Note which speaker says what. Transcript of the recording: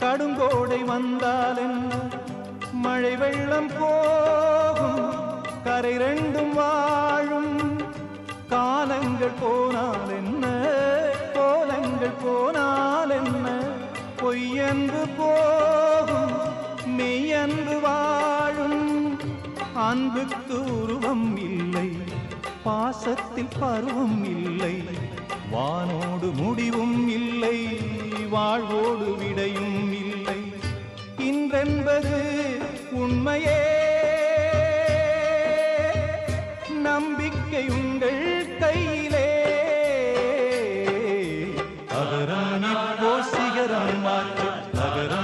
Speaker 1: கடுங்கோடை வந்தால் என்ன, மழை வெள்ளம் போகும், கரை ரெண்டும் வாழும். காலங்கள் போனால் என்ன, கோலங்கள் போனால் என்ன, பொய்யன்று போகும், மெய்யன்று வாழும். அன்புக்கு உருவம் இல்லை, பாசத்தில் பருவம் இல்லை, வானோடு முடிவும் இல்லை, வாழ்வோடு விடையும் இல்லை. இன்றென்பது உண்மையே, நம்பிக்கை உங்கள் கையிலே. அகரம் இப்போ சிகரம் மாற்று, அகரம்